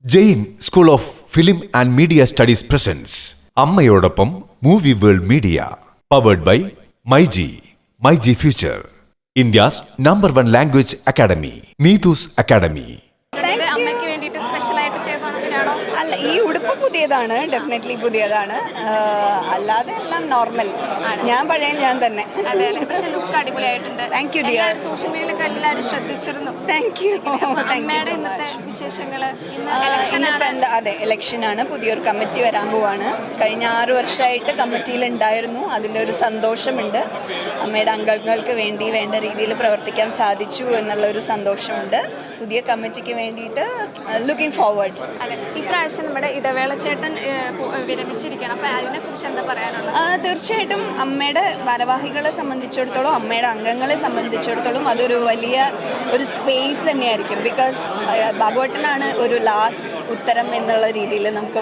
Jain school of film and media studies presents അമ്മയോടൊപ്പം movie world media powered by myG future India's #1 language academy Neethu's academy. അമ്മയ്ക്ക് വേണ്ടിയിട്ട് special ആയിട്ട് ചെയ്തതാണോ? അല്ല, ഈ ഉടുപ്പ് പുതിയതാണ്, ഡെഫിനറ്റ്ലി പുതിയതാണ്. അല്ലാതെ എല്ലാം നോർമൽ. ഞാൻ തന്നെ. അതെ, പക്ഷെ ലുക്ക് അടിപൊളിയായിട്ടുണ്ട്. Thank you dear. സോഷ്യൽ മീഡിയയിലൊക്കെ എല്ലാവരും ശ്രദ്ധിച്ചിരുന്നു. Thank you. ഇന്നത്തെ വിശേഷങ്ങള് അതെ, ഇലക്ഷനാണ്. പുതിയൊരു കമ്മിറ്റി വരാൻ പോവാണ്. കഴിഞ്ഞ 6 വർഷമായിട്ട് കമ്മിറ്റിയിൽ ഉണ്ടായിരുന്നു. അതിൻ്റെ ഒരു സന്തോഷമുണ്ട്. അമ്മയുടെ അംഗങ്ങൾക്ക് വേണ്ടി വേണ്ട രീതിയിൽ പ്രവർത്തിക്കാൻ സാധിച്ചു എന്നുള്ള ഒരു സന്തോഷമുണ്ട്. പുതിയ കമ്മിറ്റിക്ക് വേണ്ടിയിട്ട് ലുക്കിംഗ് ഫോർവേഡ്. അതെ, ഇപ്രാവശ്യം നമ്മുടെ ഇടവേള ചേട്ടൻ വിരമിച്ചിരിക്കണം. അപ്പം അതിനെക്കുറിച്ച് എന്താ പറയാനുള്ളത്? തീർച്ചയായിട്ടും അമ്മയുടെ ഭാരവാഹികളെ സംബന്ധിച്ചിടത്തോളം, അമ്മയുടെ അംഗങ്ങളെ സംബന്ധിച്ചിടത്തോളം അതൊരു വലിയ ഒരു സ്പേസ് തന്നെയായിരിക്കും. ബിക്കോസ് ബാബുവേട്ടനാണ് ഒരു ലാസ്റ്റ് ഉത്തരം എന്നുള്ള രീതിയിൽ നമുക്ക്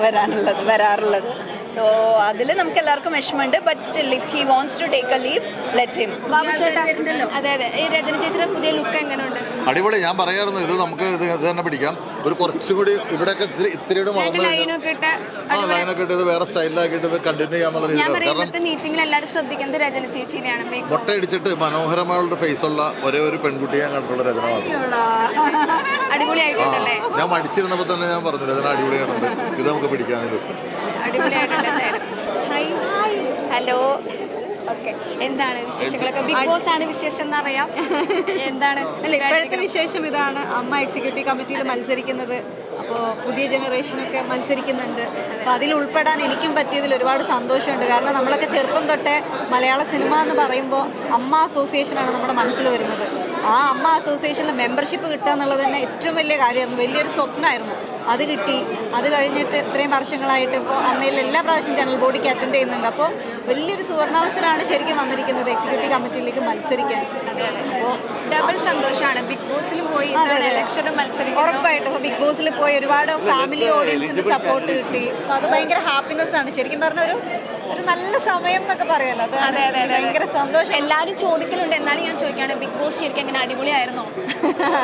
വരാറുള്ളത്. സോ അതിൽ നമുക്ക് എല്ലാവർക്കും വിഷമമുണ്ട്. But still if he wants to take a leave, let him. അതെ, ഈ രജനി ചേച്ചിയുടെ പുതിയ ലുക്ക് എങ്ങനെയുണ്ട്? അടിപൊളി. ഞാൻ പറയായിരുന്നു ഇത് നമുക്ക് ഇത് തന്നെ പിടിക്കാം. ഒരു കുറച്ചുകൂടി ഇവിടെയൊക്കെ ഇത്തിരിയുടെ ലൈനൊക്കെ ഇട്ട് ഇത് വേറെ സ്റ്റൈലിലാക്കിയിട്ട് ഇത് കണ്ടിന്യൂ ചെയ്യാന്നുള്ള രീതിയിൽ മീറ്റിംഗിൽ എല്ലാവരും ശ്രദ്ധിക്കുന്നത് രജന ചേച്ചിനെയാണ്. മുട്ടയടിച്ചിട്ട് മനോഹരമായുള്ള ഫേസുള്ള ഒരേ ഒരു പെൺകുട്ടിയെ ഞാൻ കണ്ടിട്ടുള്ള രചന മാത്രം. അടിപൊളിയായിട്ടുണ്ടല്ലേ? ഞാൻ മടിച്ചിരുന്നപ്പോൾ തന്നെ ഞാൻ പറഞ്ഞു രചന അടിപൊളിയായിട്ടുണ്ട്, ഇത് നമുക്ക് പിടിക്കാൻ ലുക്ക്. Hello, okay. എന്താണ് വിശേഷങ്ങളൊക്കെ? ബിഗ് ബോസ് ആണ് വിശേഷം എന്നറിയാം. എന്താണ് ഇപ്പോഴത്തെ വിശേഷം? ഇതാണ്, അമ്മ എക്സിക്യൂട്ടീവ് കമ്മിറ്റിയിൽ മത്സരിക്കുന്നത്. അപ്പോൾ പുതിയ ജനറേഷനൊക്കെ മത്സരിക്കുന്നുണ്ട്. അപ്പോൾ അതിൽ ഉൾപ്പെടാൻ എനിക്കും പറ്റിയതിൽ ഒരുപാട് സന്തോഷമുണ്ട്. കാരണം നമ്മളൊക്കെ ചെറുപ്പം തൊട്ടേ മലയാള സിനിമ എന്ന് പറയുമ്പോൾ അമ്മ അസോസിയേഷനാണ് നമ്മുടെ മനസ്സിൽ വരുന്നത്. ആ അമ്മ അസോസിയേഷനിൽ മെമ്പർഷിപ്പ് കിട്ടുക എന്നുള്ളത് തന്നെ ഏറ്റവും വലിയ കാര്യമായിരുന്നു, വലിയൊരു സ്വപ്നമായിരുന്നു. അത് കിട്ടി. അത് കഴിഞ്ഞിട്ട് ഇത്രയും വർഷങ്ങളായിട്ട് ഇപ്പോൾ അമ്മയിൽ എല്ലാ പ്രാവശ്യം ജനറൽ ബോഡിക്ക് അറ്റൻഡ് ചെയ്യുന്നുണ്ട്. അപ്പോൾ വലിയൊരു സുവർണാവസരമാണ് ശരിക്കും വന്നിരിക്കുന്നത് എക്സിക്യൂട്ടീവ് കമ്മിറ്റിയിലേക്ക് മത്സരിക്കാൻ. അപ്പോൾ ഡബിൾ സന്തോഷമാണ്. ബിഗ് ബോസിൽ പോയി ഉറപ്പായിട്ടും ഇപ്പോൾ ബിഗ് ബോസിൽ പോയി ഒരുപാട് ഫാമിലി ഓഡിയൻസിന് സപ്പോർട്ട് കിട്ടി. അപ്പോൾ അത് ഭയങ്കര ഹാപ്പിനെസ് ആണ്. ശരിക്കും പറഞ്ഞ ഒരു നല്ല സമയം എന്നൊക്കെ പറയാലോ. അത് ഭയങ്കര സന്തോഷം. എല്ലാവരും ചോദിക്കലുണ്ട്. എന്നാലും ഞാൻ ചോദിക്കുകയാണ്, ബിഗ് ബോസ് ശരിക്കും എങ്ങനെ അടിപൊളിയായിരുന്നോ?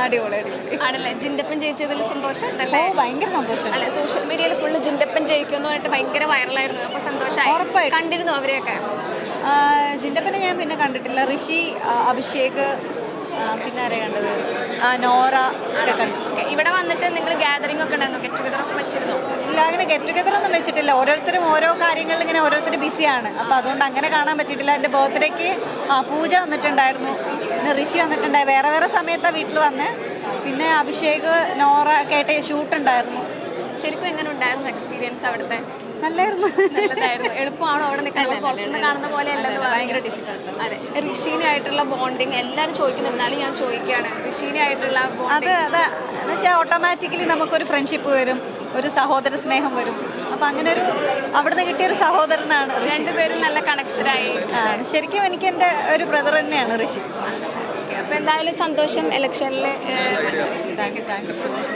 അടിപൊളി ആണല്ലേ? ജിൻഡപ്പൻ ജയിച്ചതിൽ സന്തോഷം ഉണ്ടല്ലേ? ഭയങ്കര സന്തോഷം. അല്ലെ, സോഷ്യൽ മീഡിയയിൽ ഫുള്ള് ജിൻഡപ്പൻ ജയിക്കുമെന്ന് പറഞ്ഞിട്ട് ഭയങ്കര വൈറലായിരുന്നു. അപ്പോൾ സന്തോഷമായി. കണ്ടിരുന്നു അവരെയൊക്കെ? ജിൻഡപ്പനെ ഞാൻ പിന്നെ കണ്ടിട്ടില്ല. ഋഷി, അഭിഷേക്, പിന്നെ ആരെ കണ്ടത്? നോറ ഒക്കെ കണ്ടു. ഇവിടെ വന്നിട്ട് നിങ്ങൾ ഗാദറിംഗ് ഒക്കെ ഉണ്ടായിരുന്നു, ഗെറ്റ് ടുഗദർ ഒക്കെ വെച്ചിരുന്നു? ഇല്ല, അങ്ങനെ ഗെറ്റ് ടുഗദർ ഒന്നും വെച്ചിട്ടില്ല. ഓരോരുത്തരും ഓരോ കാര്യങ്ങളിൽ ഇങ്ങനെ ഓരോരുത്തരും ബിസിയാണ്. അപ്പോൾ അതുകൊണ്ട് അങ്ങനെ കാണാൻ പറ്റിയിട്ടില്ല. എൻ്റെ ബർത്ത്ഡേക്ക് പൂജ വന്നിട്ടുണ്ടായിരുന്നു, പിന്നെ ഋഷി വന്നിട്ടുണ്ടായി. വേറെ വേറെ സമയത്താണ് വീട്ടിൽ വന്ന്. പിന്നെ അഭിഷേക്, നോറ ഒക്കെ ആയിട്ട് ഷൂട്ട് ഉണ്ടായിരുന്നു. ശരിക്കും എങ്ങനെ ഉണ്ടായിരുന്നു എക്സ്പീരിയൻസ് അവിടുത്തെ? നല്ലതായിരുന്നു. എളുപ്പമാണോ അവിടെ നിൽക്കാൻ? പുറത്തുനിന്ന് കാണുന്ന പോലെ അല്ലെന്ന് ഭയങ്കര ഡിഫിക്കൽട്ട്. അതെ, ഋഷീനായിട്ടുള്ള ബോണ്ടിങ് എല്ലാവരും ചോദിക്കുന്നുണ്ടാലും ഞാൻ ചോദിക്കുകയാണ്, ഋഷീനായിട്ടുള്ള അത് എന്ന് വെച്ചാൽ ഓട്ടോമാറ്റിക്കലി നമുക്കൊരു ഫ്രണ്ട്ഷിപ്പ് വരും, ഒരു സഹോദര സ്നേഹം വരും. അപ്പം അങ്ങനെ ഒരു അവിടുന്ന് കിട്ടിയൊരു സഹോദരനാണ്. രണ്ടുപേരും നല്ല കണക്ഷനായി. ശരിക്കും എനിക്ക് എൻ്റെ ഒരു ബ്രദർ തന്നെയാണ് ഋഷി. അപ്പം എന്തായാലും സന്തോഷം. ഇലക്ഷനിൽ thank you so much.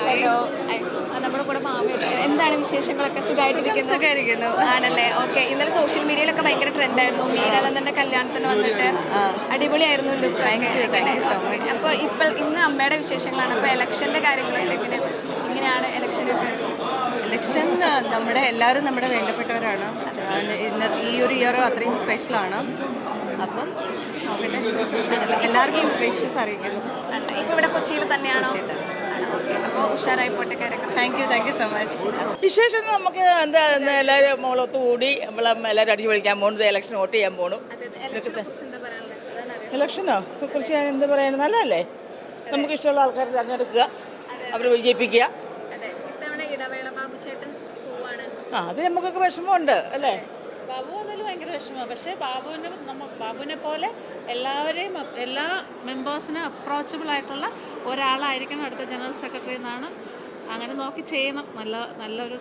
Hello, നമ്മുടെ കൂടെ മാമയുണ്ട്. എന്താണ് വിശേഷങ്ങളൊക്കെ? സുഖമായിട്ടിരിക്കുന്നു ആണല്ലേ? ഓക്കെ. ഇന്നലെ സോഷ്യൽ മീഡിയയിലൊക്കെ ഭയങ്കര ട്രെൻഡായിരുന്നു. മീരാനന്ദന്റെ കല്യാണത്തിന് വന്നിട്ട് അടിപൊളിയായിരുന്നു ലുക്ക്. അപ്പോൾ ഇന്ന് അമ്മയുടെ വിശേഷങ്ങളാണ്. അപ്പോൾ ഇലക്ഷൻ്റെ കാര്യങ്ങളൊക്കെ ഇങ്ങനെയാണ്. ഇലക്ഷൻ എല്ലാവരും നമ്മുടെ വേണ്ടപ്പെട്ടവരാണ്. ഈ ഒരു ഇയർ അത്രയും സ്പെഷ്യലാണ്. അപ്പം നോക്കട്ടെ, എല്ലാവർക്കും വിഷസ് അറിയിക്കുന്നു. ഇപ്പോൾ ഇവിടെ കൊച്ചിയിൽ തന്നെയാണ്? അപ്പോൾ ഉഷാറായി പോട്ടെ കാര്യങ്ങൾ. Thank you so much. വിശേഷം നമുക്ക് എന്താ, എല്ലാവരും മോളൊത്തു കൂടി എല്ലാവരും അടിച്ചു പൊളിക്കാൻ പോകുന്നത്. ഇലക്ഷൻ വോട്ട് ചെയ്യാൻ പോകണം. ഇലക്ഷനോ കുറിച്ച് ഞാൻ എന്താ പറയുന്നത്? നല്ലതല്ലേ? നമുക്ക് ഇഷ്ടമുള്ള ആൾക്കാരെ തിരഞ്ഞെടുക്കുക, അവരെ വിജയിപ്പിക്കുക. അത് നമുക്കൊക്കെ വിഷമമുണ്ട് അല്ലേ? ബാബു അതിൽ ഭയങ്കര വിഷമമാണ്. പക്ഷേ ബാബുവിനെ പോലെ എല്ലാവരെയും, എല്ലാ മെമ്പേഴ്സിനും അപ്രോച്ചബിൾ ആയിട്ടുള്ള ഒരാളായിരിക്കണം അടുത്ത ജനറൽ സെക്രട്ടറി എന്നാണ്. അങ്ങനെ നോക്കി ചെയ്യണം. നല്ലൊരു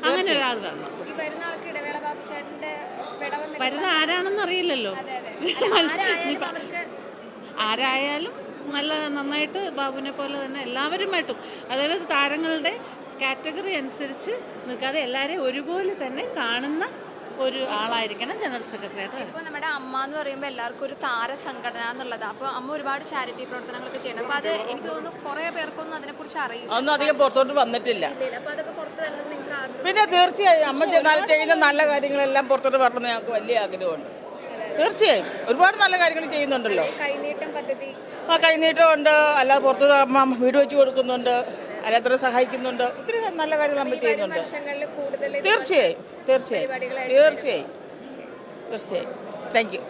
അങ്ങനെ ഒരാൾ വരണം. വരുന്ന ആരാണെന്ന് അറിയില്ലല്ലോ. ആരായാലും നന്നായിട്ട് ബാബുവിനെ പോലെ തന്നെ എല്ലാവരുമായിട്ടും, അതായത് താരങ്ങളുടെ കാറ്റഗറി അനുസരിച്ച് നിൽക്കാതെ എല്ലാവരെയും ഒരുപോലെ തന്നെ കാണുന്ന ഒരു ആളായിരിക്കണം ജനറൽ സെക്രട്ടറി ആയിട്ട്. ഇപ്പോൾ നമ്മുടെ അമ്മ എന്ന് പറയുമ്പോൾ എല്ലാവർക്കും ഒരു താര സംഘടന എന്നുള്ളതാണ്. അപ്പോൾ അമ്മ ഒരുപാട് ചാരിറ്റി പ്രവർത്തനങ്ങളൊക്കെ ചെയ്യണം. അപ്പോൾ അത് എനിക്ക് തോന്നുന്നു കുറേ പേർക്കൊന്നും അതിനെക്കുറിച്ച് അറിയില്ല. അതൊന്നും അധികം പുറത്തോട്ട് വന്നിട്ടില്ല. അപ്പോൾ അതൊക്കെ പുറത്ത് വരണം നിങ്ങൾക്ക് ആഗ്രഹം? പിന്നെ തീർച്ചയായും അമ്മ ചെയ്യുന്ന നല്ല കാര്യങ്ങളെല്ലാം പുറത്തോട്ട് വരണമെന്ന് ഞങ്ങൾക്ക് വലിയ ആഗ്രഹമുണ്ട്. തീർച്ചയായും ഒരുപാട് നല്ല കാര്യങ്ങൾ ചെയ്യുന്നുണ്ടല്ലോ. കൈനീട്ടം പദ്ധതി, കൈനീട്ടമുണ്ട്, അല്ലാതെ പുറത്തോട്ട് അമ്മ വീട് വെച്ച് കൊടുക്കുന്നുണ്ട്, അല്ലാത്തവരെ സഹായിക്കുന്നുണ്ട്. ഒത്തിരി നല്ല കാര്യങ്ങൾ നമ്മൾ ചെയ്യുന്നുണ്ട്. വർഷങ്ങളിൽ കൂടുതൽ തീർച്ചയായും തീർച്ചയായും തീർച്ചയായും തീർച്ചയായും. Thank you.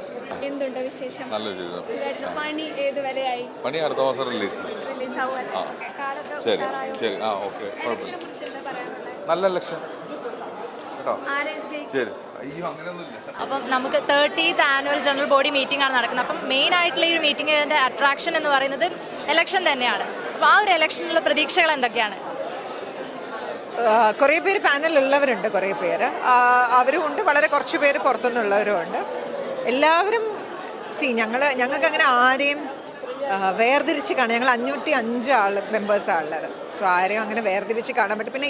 എന്തുണ്ട് വിശേഷം? നല്ല ചെയ്തു. സുഖമായിട്ട് പണി ഏതുവരെയായി? പണി അടുത്ത മാസം റിലീസ്. റിലീസാവുമല്ലോ. കാലൊക്കെ ശരി ഉഷാറായോ? ശരി. ഓക്കെ, ഇലക്ഷനെ കുറിച്ച് എന്താ പറയാനുള്ളത്? നല്ല ലക്ഷ്യം കേട്ടോ. ആരെ ജയിക്കും? ശരി. അയ്യോ അങ്ങനെയൊന്നുമില്ല. അപ്പം നമുക്ക് 30th annual general body meeting ആണ് നടക്കുന്നത്. അപ്പം മെയിൻ ആയിട്ടുള്ള ഈ ഒരു മീറ്റിംഗിൻ്റെ അട്രാക്ഷൻ എന്ന് പറയുന്നത് ഇലക്ഷൻ തന്നെയാണ്. അപ്പോൾ ആ ഒരു ഇലക്ഷനിലുള്ള പ്രതീക്ഷകൾ എന്തൊക്കെയാണ്? കുറേ പേര് പാനലുള്ളവരുണ്ട്, കുറേ പേര് അവരും ഉണ്ട്, വളരെ കുറച്ച് പേര് പുറത്തുനിന്നുള്ളവരും ഉണ്ട്. എല്ലാവരും ഞങ്ങൾക്ക് അങ്ങനെ ആരെയും വേർതിരിച്ച് കാണാം. ഞങ്ങൾ 505 മെമ്പേഴ്സാണ് ഉള്ളത്. സോ ആരെയും അങ്ങനെ വേർതിരിച്ച് കാണാൻ പറ്റും. പിന്നെ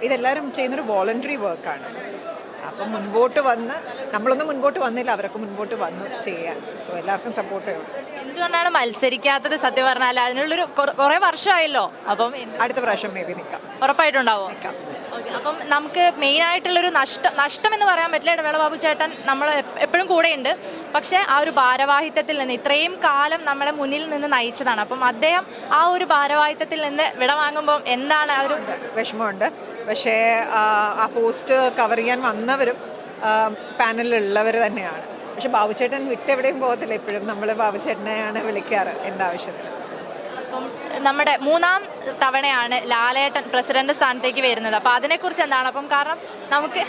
ഇതെല്ലാവരും ചെയ്യുന്നൊരു വോളണ്ടറി വർക്കാണ്. അപ്പം മുൻപോട്ട് വന്ന് നമ്മളൊന്നും മുൻപോട്ട് വന്നില്ല, അവരൊക്കെ മുൻപോട്ട് വന്ന് ചെയ്യാൻ. സോ എല്ലാവർക്കും സപ്പോർട്ട് ചെയ്യണം. എന്തുകൊണ്ടാണ് മത്സരിക്കാത്തത്? സത്യം പറഞ്ഞാൽ അതിനുള്ളൊരു കുറേ വർഷമായല്ലോ. അപ്പം അടുത്ത പ്രാവശ്യം മേ ബി നിൽക്കാം. ഉറപ്പായിട്ടുണ്ടാവോ? ഓക്കെ. അപ്പം നമുക്ക് മെയിൻ ആയിട്ടുള്ളൊരു നഷ്ടം എന്ന് പറയാൻ പറ്റില്ല. ഇടവേള ബാബു ചേട്ടൻ നമ്മൾ എപ്പോഴും കൂടെയുണ്ട്. പക്ഷേ ആ ഒരു ഭാരവാഹിത്വത്തിൽ നിന്ന് ഇത്രയും കാലം നമ്മുടെ മുന്നിൽ നിന്ന് നയിച്ചതാണ്. അപ്പം അദ്ദേഹം ആ ഒരു ഭാരവാഹിത്വത്തിൽ നിന്ന് വിട വാങ്ങുമ്പോൾ എന്താണ് ആ ഒരു വിഷമമുണ്ട്. പക്ഷേ ആ പോസ്റ്റ് കവർ ചെയ്യാൻ വന്നവരും പാനലിലുള്ളവർ തന്നെയാണ്. പക്ഷെ ബാബുചേട്ടൻ വിട്ടെവിടെയും പോകത്തില്ല. എപ്പോഴും നമ്മൾ ബാബുചേട്ടനെയാണ് വിളിക്കാറ് എന്താവശ്യത്തിന്. അപ്പം നമ്മുടെ 3ാം തവണയാണ് ലാലേട്ടൻ പ്രസിഡന്റ് സ്ഥാനത്തേക്ക് വരുന്നത്. അപ്പോൾ അതിനെക്കുറിച്ച് എന്താണ്? അപ്പം കാരണം നമുക്ക്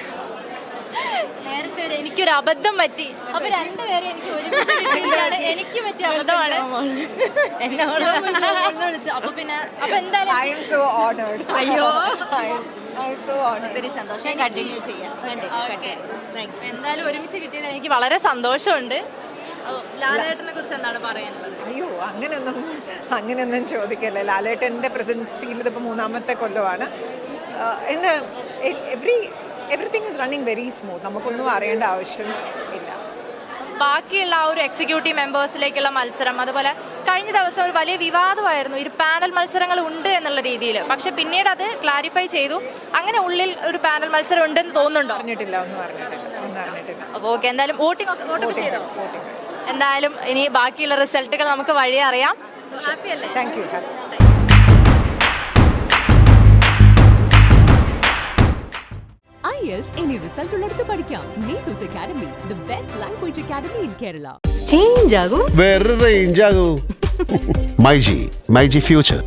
നേരത്തെ എനിക്കൊരു അബദ്ധം പറ്റി. അപ്പോൾ രണ്ടുപേരെ എനിക്ക് ഒരുമിച്ച് കിട്ടിയതാണ്. എനിക്ക് പറ്റിയ അബദ്ധമാണ്. എന്നോട് വിളിച്ചു. അപ്പോൾ പിന്നെ അപ്പോൾ എന്തായാലും I am so honored. അയ്യോ I am so honored. ഒത്തിരി സന്തോഷം. കണ്ടിന്യൂ ചെയ്യാം. ഓക്കെ. എന്തായാലും ഒരുമിച്ച് കിട്ടിയത് എനിക്ക് വളരെ സന്തോഷമുണ്ട്. അപ്പോൾ ലാലേട്ടനെ കുറിച്ച് എന്താണ് പറയാനുള്ളത്? അയ്യോ അങ്ങനെയൊന്നും ചോദിക്കല്ലേ. ലാലേട്ടൻ്റെ പ്രസിഡൻസിയിൽ ഇതിപ്പോൾ 3ാമത്തെ കൊല്ലമാണ്. എന്താ everything is running very smooth. നമുക്കൊന്നും അറിയേണ്ട ആവശ്യം ഇല്ല. ബാക്കിയുള്ള ആ ഒരു എക്സിക്യൂട്ടീവ് മെമ്പേഴ്സിലേക്കുള്ള മത്സരം, അതുപോലെ കഴിഞ്ഞ ദിവസം ഒരു വലിയ വിവാദമായിരുന്നു. ഒരു പാനൽ മത്സരങ്ങൾ ഉണ്ട് എന്നുള്ള രീതിയിൽ. പക്ഷെ പിന്നീട് അത് ക്ലാരിഫൈ ചെയ്തു. അങ്ങനെ ഉള്ളിൽ ഒരു പാനൽ മത്സരം ഉണ്ടെന്ന് തോന്നുന്നുണ്ടോ? ഒന്നും അറിഞ്ഞിട്ടില്ല. അപ്പോൾ ഓക്കെ. എന്തായാലും വോട്ടിംഗ് ചെയ്തോ? എന്തായാലും ഇനി ബാക്കിയുള്ള റിസൾട്ടുകൾ നമുക്ക് വഴി അറിയാം. ഹാപ്പി അല്ലേ? Thank you. IELTS ഇനി റിസൾട്ട് ഉള്ളിടത്ത് പഠിക്കാം. Neethu's academy, the best language academy in Kerala. Change ആകൂ, വേറെ റേഞ്ച് ആകൂ. മൈജി ഫ്യൂച്ചർ.